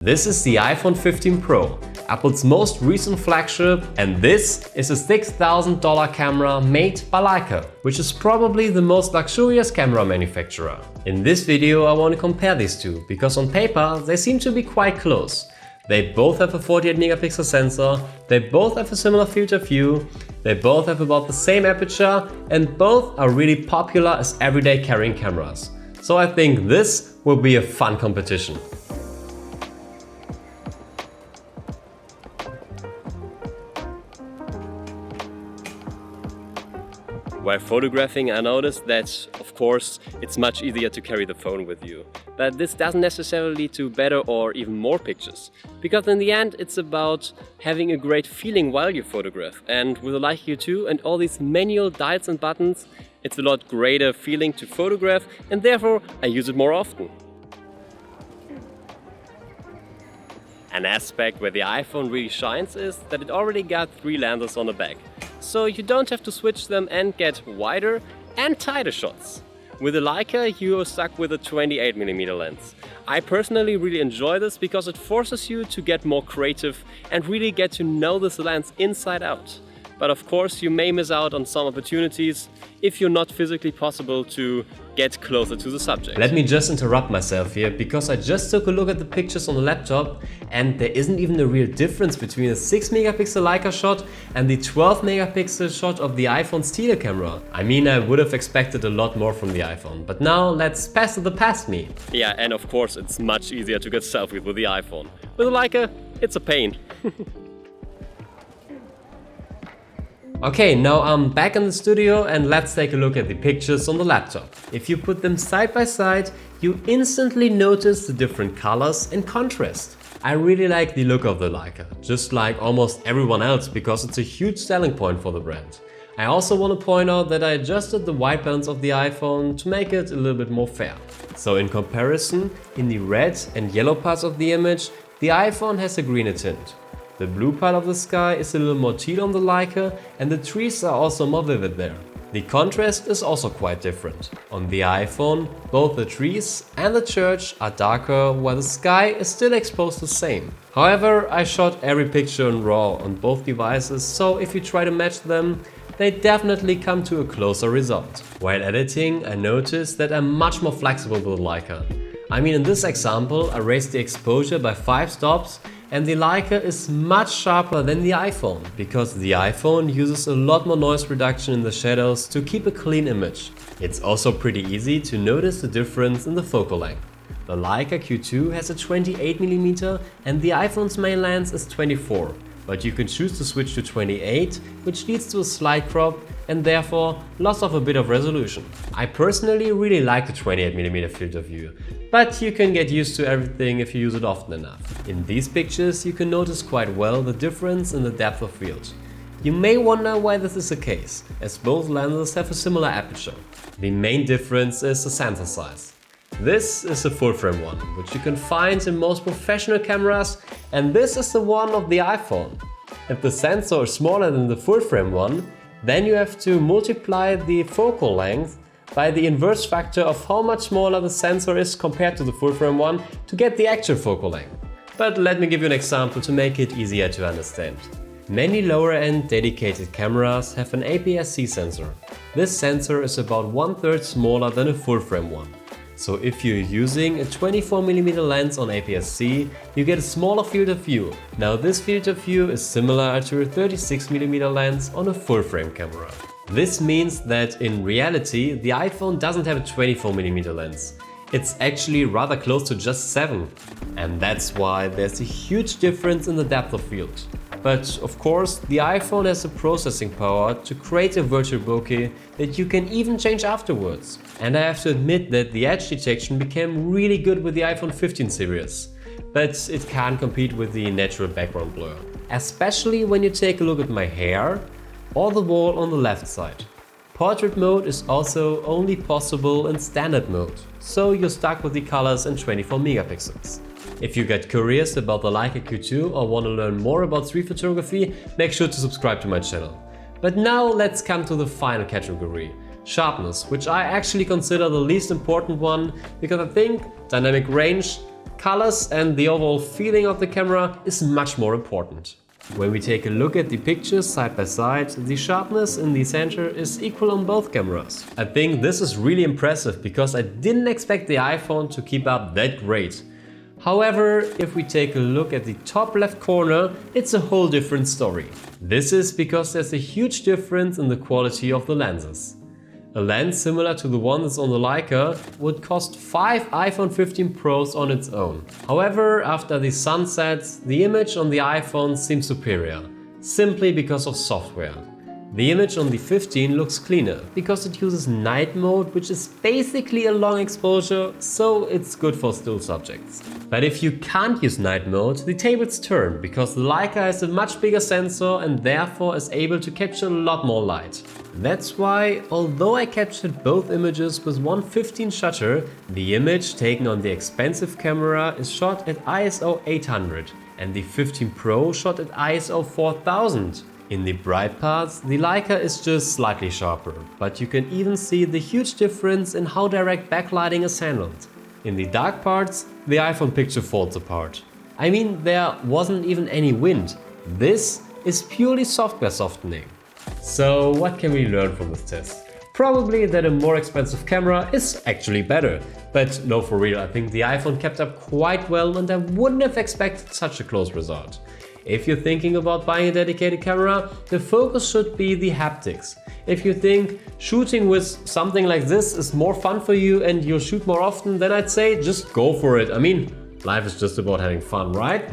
This is the iPhone 15 Pro, Apple's most recent flagship, and this is a $6,000 camera made by Leica, which is probably the most luxurious camera manufacturer. In this video I want to compare these two, because on paper they seem to be quite close. They both have a 48 megapixel sensor, they both have a similar field of view, they both have about the same aperture, and both are really popular as everyday carrying cameras. So I think this will be a fun competition. While photographing, I noticed that, of course, it's much easier to carry the phone with you. But this doesn't necessarily lead to better or even more pictures. Because in the end, it's about having a great feeling while you photograph. And with a Leica Q2 and all these manual dials and buttons, it's a lot greater feeling to photograph, and therefore I use it more often. An aspect where the iPhone really shines is that it already got 3 lenses on the back. So you don't have to switch them and get wider and tighter shots. With the Leica, you are stuck with a 28mm lens. I personally really enjoy this because it forces you to get more creative and really get to know this lens inside out. But of course you may miss out on some opportunities if you're not physically possible to get closer to the subject. Let me just interrupt myself here, because I just took a look at the pictures on the laptop and there isn't even a real difference between the 6 megapixel Leica shot and the 12 megapixel shot of the iPhone Stellar camera. I mean, I would have expected a lot more from the iPhone, but now let's pass the past me. Yeah, and of course it's much easier to get selfies with the iPhone. With the Leica, it's a pain. Okay, now I'm back in the studio and let's take a look at the pictures on the laptop. If you put them side by side, you instantly notice the different colors and contrast. I really like the look of the Leica, just like almost everyone else, because it's a huge selling point for the brand. I also want to point out that I adjusted the white balance of the iPhone to make it a little bit more fair. So in comparison, in the red and yellow parts of the image, the iPhone has a greener tint. The blue part of the sky is a little more teal on the Leica, and the trees are also more vivid there. The contrast is also quite different. On the iPhone, both the trees and the church are darker, while the sky is still exposed the same. However, I shot every picture in RAW on both devices, so if you try to match them, they definitely come to a closer result. While editing, I noticed that I'm much more flexible with Leica. I mean, in this example, I raised the exposure by 5 stops, and the Leica is much sharper than the iPhone, because the iPhone uses a lot more noise reduction in the shadows to keep a clean image. It's also pretty easy to notice the difference in the focal length. The Leica Q2 has a 28mm and the iPhone's main lens is 24, but you can choose to switch to 28, which leads to a slight crop and therefore loss of a bit of resolution. I personally really like the 28mm field of view, but you can get used to everything if you use it often enough. In these pictures you can notice quite well the difference in the depth of field. You may wonder why this is the case, as both lenses have a similar aperture. The main difference is the sensor size. This is a full-frame one, which you can find in most professional cameras, and this is the one of the iPhone. If the sensor is smaller than the full-frame one, then you have to multiply the focal length by the inverse factor of how much smaller the sensor is compared to the full-frame one to get the actual focal length. But let me give you an example to make it easier to understand. Many lower-end dedicated cameras have an APS-C sensor. This sensor is about 1/3 smaller than a full-frame one. So if you're using a 24mm lens on APS-C, you get a smaller field of view. Now this field of view is similar to a 36mm lens on a full-frame camera. This means that in reality, the iPhone doesn't have a 24mm lens. It's actually rather close to just 7. And that's why there's a huge difference in the depth of field. But of course, the iPhone has the processing power to create a virtual bokeh that you can even change afterwards. And I have to admit that the edge detection became really good with the iPhone 15 series. But it can't compete with the natural background blur. Especially when you take a look at my hair or the wall on the left side. Portrait mode is also only possible in standard mode, so you're stuck with the colors in 24 megapixels. If you get curious about the Leica Q2 or want to learn more about street photography, make sure to subscribe to my channel. But now let's come to the final category, sharpness, which I actually consider the least important one, because I think dynamic range colors and the overall feeling of the camera is much more important. When we take a look at the pictures side by side, the sharpness in the center is equal on both cameras. I think this is really impressive because I didn't expect the iPhone to keep up that great. However, if we take a look at the top left corner, it's a whole different story. This is because there's a huge difference in the quality of the lenses. A lens similar to the one that's on the Leica would cost 5 iPhone 15 Pros on its own. However, after the sun sets, the image on the iPhone seems superior, simply because of software. The image on the 15 looks cleaner, because it uses night mode, which is basically a long exposure, so it's good for still subjects. But if you can't use night mode, the tables turn, because the Leica has a much bigger sensor and therefore is able to capture a lot more light. That's why, although I captured both images with 1:15 shutter, the image taken on the expensive camera is shot at ISO 800 and the 15 Pro shot at ISO 4000. In the bright parts, the Leica is just slightly sharper, but you can even see the huge difference in how direct backlighting is handled. In the dark parts, the iPhone picture falls apart. I mean, there wasn't even any wind. This is purely software softening. So what can we learn from this test? Probably that a more expensive camera is actually better. But no, for real, I think the iPhone kept up quite well and I wouldn't have expected such a close result. If you're thinking about buying a dedicated camera, the focus should be the haptics. If you think shooting with something like this is more fun for you and you'll shoot more often, then I'd say just go for it. I mean, life is just about having fun, right?